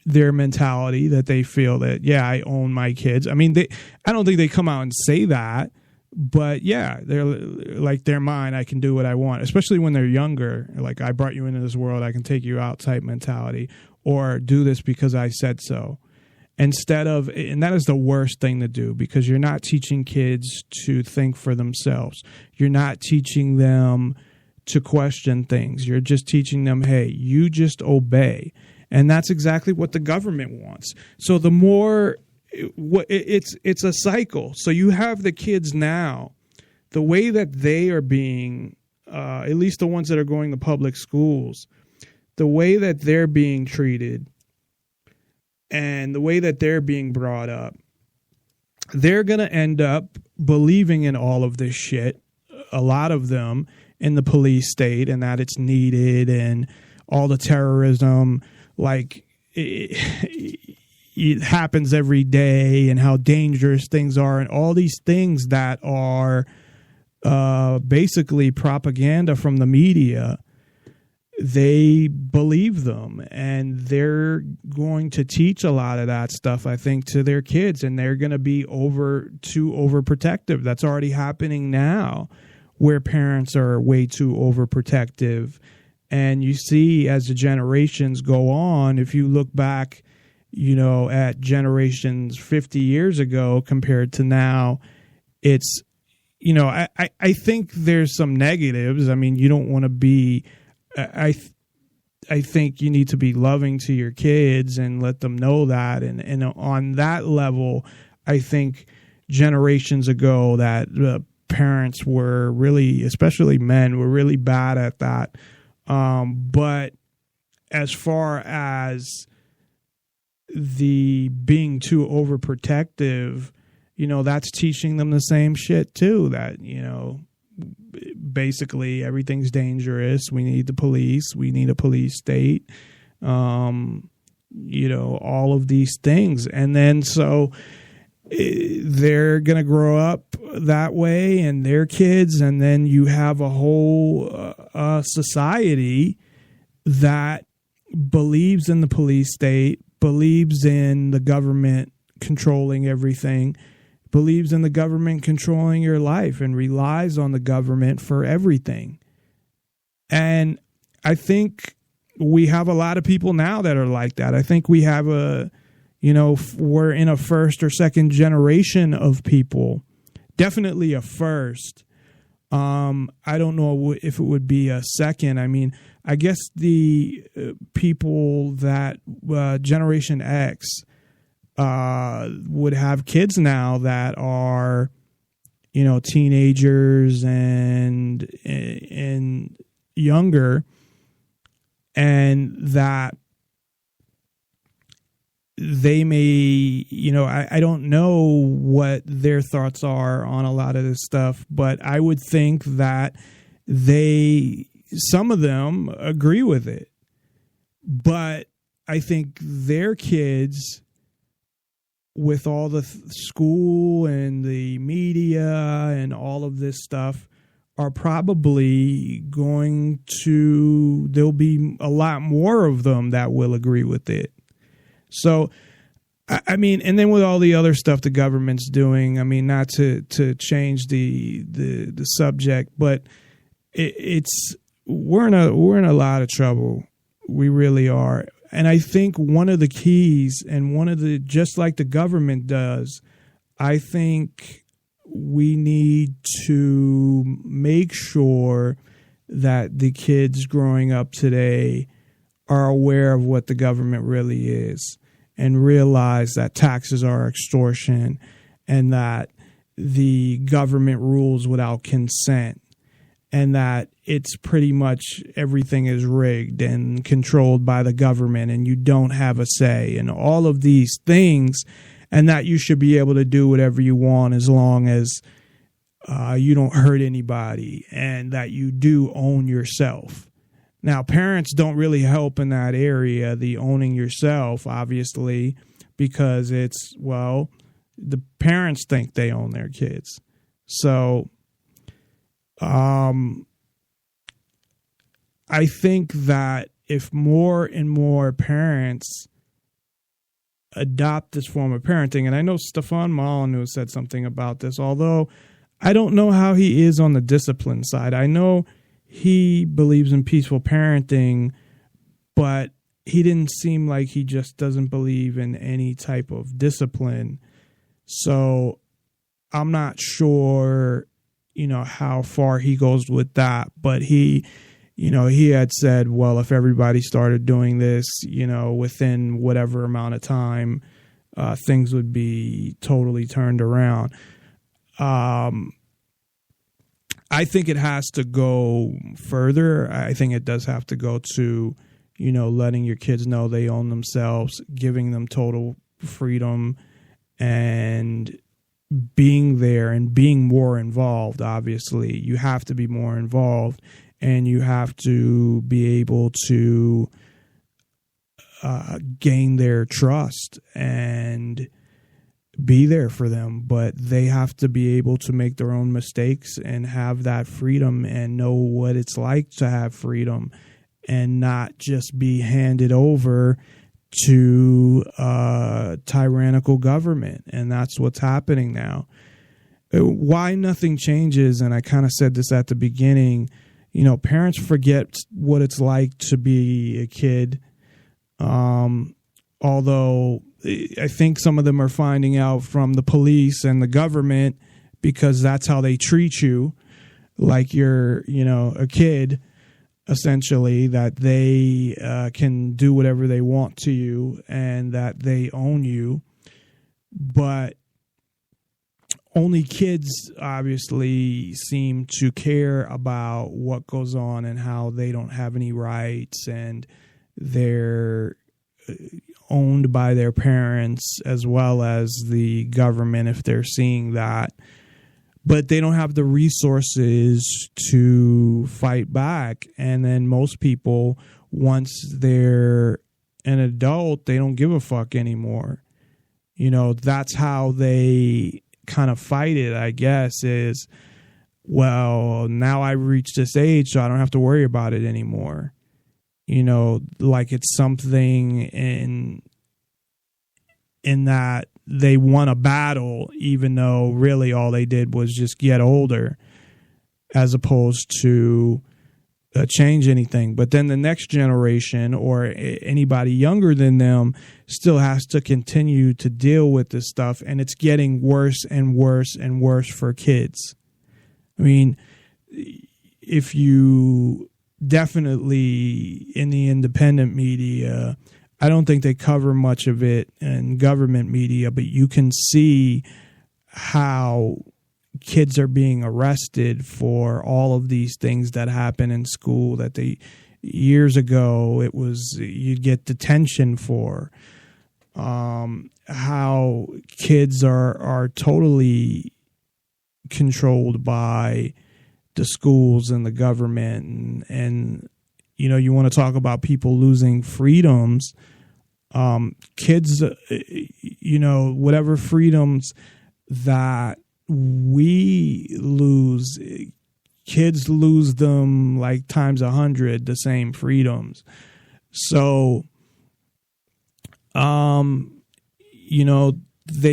their mentality that they feel that, yeah, I own my kids. I mean, I don't think they come out and say that, but yeah, they're like, they're mine. I can do what I want, especially when they're younger. Like, I brought you into this world, I can take you out type mentality, or do this because I said so. Instead of, and that is the worst thing to do, because you're not teaching kids to think for themselves. You're not teaching them to question things. You're just teaching them, hey, you just obey. And that's exactly what the government wants. So the more, it's a cycle. So you have the kids now, the way that they are being, at least the ones that are going to public schools, the way that they're being treated and the way that they're being brought up, they're going to end up believing in all of this shit, a lot of them, in the police state, and that it's needed, and all the terrorism, like it happens every day, and how dangerous things are, and all these things that are basically propaganda from the media. They believe them, and they're going to teach a lot of that stuff, I think, to their kids, and they're going to be too overprotective. That's already happening now, where parents are way too overprotective. And you see, as the generations go on, if you look back, at generations 50 years ago compared to now, it's, I think there's some negatives. I mean, you don't want to be, I think you need to be loving to your kids and let them know that. And on that level, I think generations ago that parents were really, especially men, were really bad at that. But as far as the being too overprotective, that's teaching them the same shit too, that, basically everything's dangerous. We need the police. We need a police state. All of these things. And then so they're going to grow up that way, and their kids, and then you have a whole society that believes in the police state, believes in the government controlling everything, believes in the government controlling your life, and relies on the government for everything. And I think we have a lot of people now that are like that. I think we have we're in a first or second generation of people, definitely a first. I don't know if it would be a second. I mean, I guess the people that Generation X would have kids now that are, teenagers and younger, and that they may, I don't know what their thoughts are on a lot of this stuff, but I would think that some of them agree with it. But I think their kids, with all the school and the media and all of this stuff, are probably there'll be a lot more of them that will agree with it. So, I mean, and then with all the other stuff the government's doing, I mean, not to change the subject, but we're in a lot of trouble. We really are. And I think one of the keys, and just like the government does, I think we need to make sure that the kids growing up today are aware of what the government really is, and realize that taxes are extortion, and that the government rules without consent, and that it's pretty much everything is rigged and controlled by the government, and you don't have a say, and all of these things, and that you should be able to do whatever you want as long as you don't hurt anybody, and that you do own yourself. Now, parents don't really help in that area, the owning yourself, obviously, because it's, the parents think they own their kids. So, I think that if more and more parents adopt this form of parenting. And I know Stefan Molyneux said something about this, although I don't know how he is on the discipline side. I know he believes in peaceful parenting, but he didn't seem like he just doesn't believe in any type of discipline. So I'm not sure, how far he goes with that. But he had said, well, if everybody started doing this, within whatever amount of time, things would be totally turned around. I think it has to go further. I think it does have to go to, letting your kids know they own themselves, giving them total freedom, and being there and being more involved. Obviously, you have to be more involved, and you have to be able to gain their trust and be there for them. But they have to be able to make their own mistakes and have that freedom and know what it's like to have freedom, and not just be handed over to tyrannical government. And that's what's happening now. Why nothing changes, and I kind of said this at the beginning, parents forget what it's like to be a kid. Although I think some of them are finding out from the police and the government, because that's how they treat you, like you're, a kid, essentially, that they can do whatever they want to you and that they own you. But only kids obviously seem to care about what goes on and how they don't have any rights, and they're owned by their parents as well as the government, if they're seeing that. But they don't have the resources to fight back. And then most people, once they're an adult, they don't give a fuck anymore. That's how they kind of fight it, I guess, is, well, now I reached this age, so I don't have to worry about it anymore. Like it's something in that they won a battle, even though really all they did was just get older, as opposed to change anything. But then the next generation, or anybody younger than them, still has to continue to deal with this stuff, and it's getting worse and worse and worse for kids. I mean, if you definitely in the independent media, I don't think they cover much of it in government media, but you can see how kids are being arrested for all of these things that happen in school that years ago it was you'd get detention for. How kids are totally controlled by the schools and the government, and you want to talk about people losing freedoms. Kids, whatever freedoms that we lose, kids lose them like times 100, the same freedoms. So, they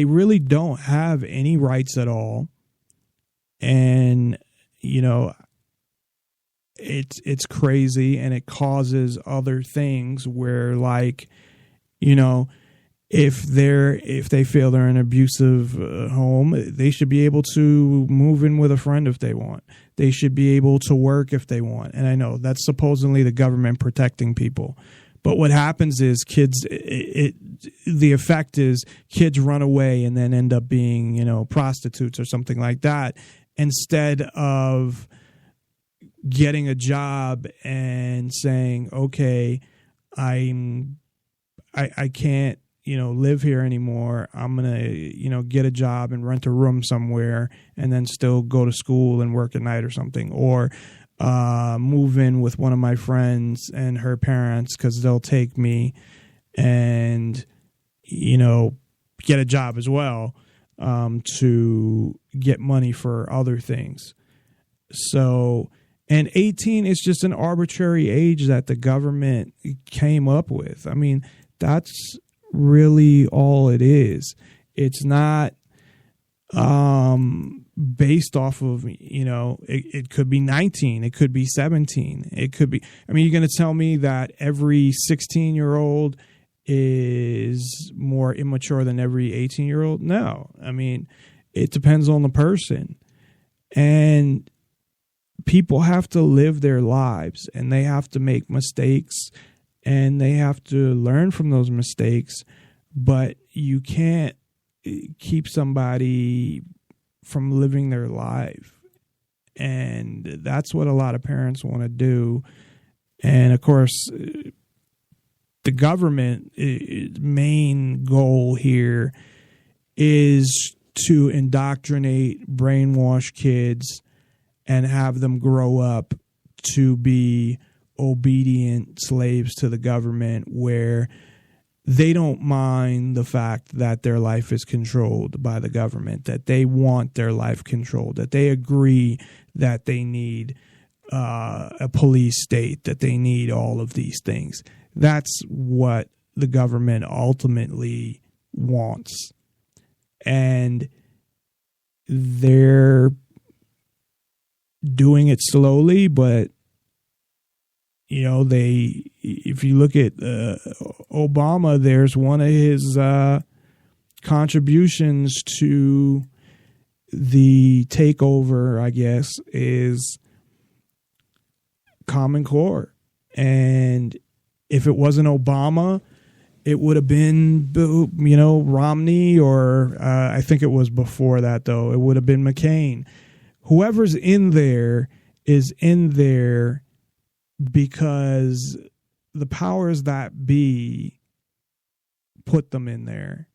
really don't have any rights at all. And, it's crazy, and it causes other things where, like, if they feel they're in an abusive home, they should be able to move in with a friend if they want. They should be able to work if they want. And I know that's supposedly the government protecting people. But what happens is the effect is kids run away and then end up being, prostitutes or something like that, instead of getting a job and saying, okay, I can't, live here anymore. I'm going to, get a job and rent a room somewhere and then still go to school and work at night or something, or move in with one of my friends and her parents because they'll take me, and, get a job as well to get money for other things. So, and 18 is just an arbitrary age that the government came up with. I mean, that's really all it is. It's not based off of, it could be 19, it could be 17, it could be, you're going to tell me that every 16-year-old is more immature than every 18-year-old? No. It depends on the person. And people have to live their lives, and they have to make mistakes, and they have to learn from those mistakes, but you can't keep somebody from living their life. And that's what a lot of parents want to do. And of course, the government main goal here is to indoctrinate, brainwash kids, and have them grow up to be obedient slaves to the government, where they don't mind the fact that their life is controlled by the government, that they want their life controlled, that they agree that they need a police state, that they need all of these things. That's what the government ultimately wants. And they're doing it slowly, but if you look at Obama, there's one of his contributions to the takeover, I guess, is Common Core. And if it wasn't Obama, it would have been, Romney, or I think it was before that, though. It would have been McCain. Whoever's in there is in there because the powers that be put them in there.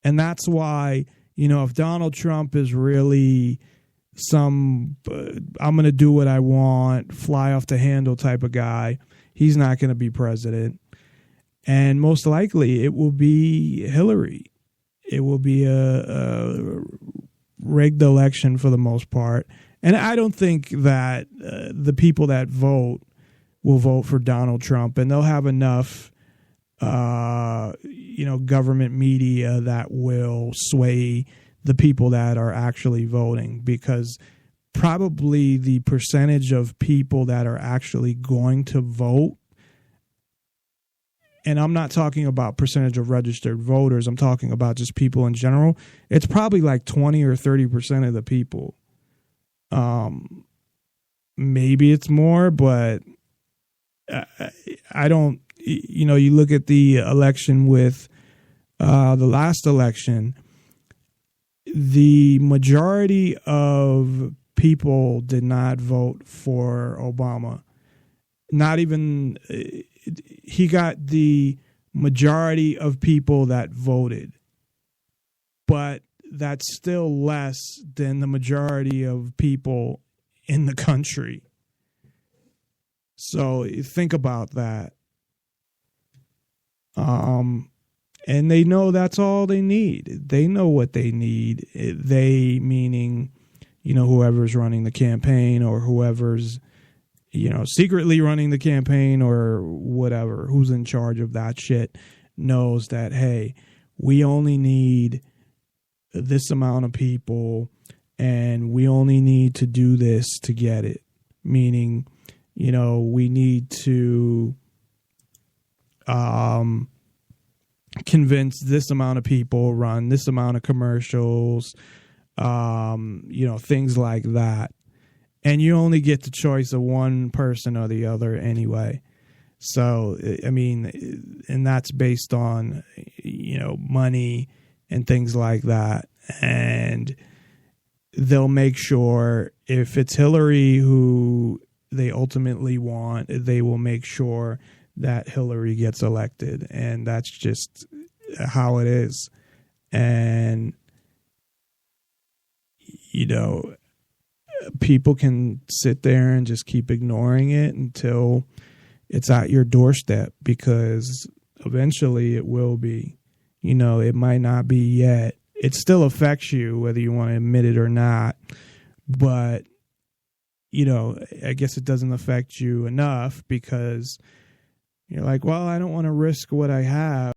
And that's why, if Donald Trump is really I'm going to do what I want, fly off the handle type of guy, he's not going to be president. And most likely it will be Hillary. It will be a rigged election for the most part. And I don't think that the people that vote will vote for Donald Trump, and they'll have enough, government media that will sway the people that are actually voting, because probably the percentage of people that are actually going to vote, and I'm not talking about percentage of registered voters, I'm talking about just people in general, it's probably like 20 or 30% of the people. Maybe it's more, but I don't, you look at the election with the last election, the majority of people did not vote for Obama. Not even, he got the majority of people that voted, but that's still less than the majority of people in the country. So think about that. And they know that's all they need. They know what they need. They meaning, whoever's running the campaign, or whoever's, secretly running the campaign, or whatever, who's in charge of that shit, knows that, hey, we only need this amount of people, and we only need to do this to get it. Meaning, we need to convince this amount of people, run this amount of commercials, things like that. And you only get the choice of one person or the other anyway. So, and that's based on, money and things like that. And they'll make sure, if it's Hillary who they ultimately want, they will make sure that Hillary gets elected. And that's just how it is. And, people can sit there and just keep ignoring it until it's at your doorstep, because eventually it will be. It might not be yet. It still affects you whether you want to admit it or not. But, I guess it doesn't affect you enough, because you're like, well, I don't want to risk what I have.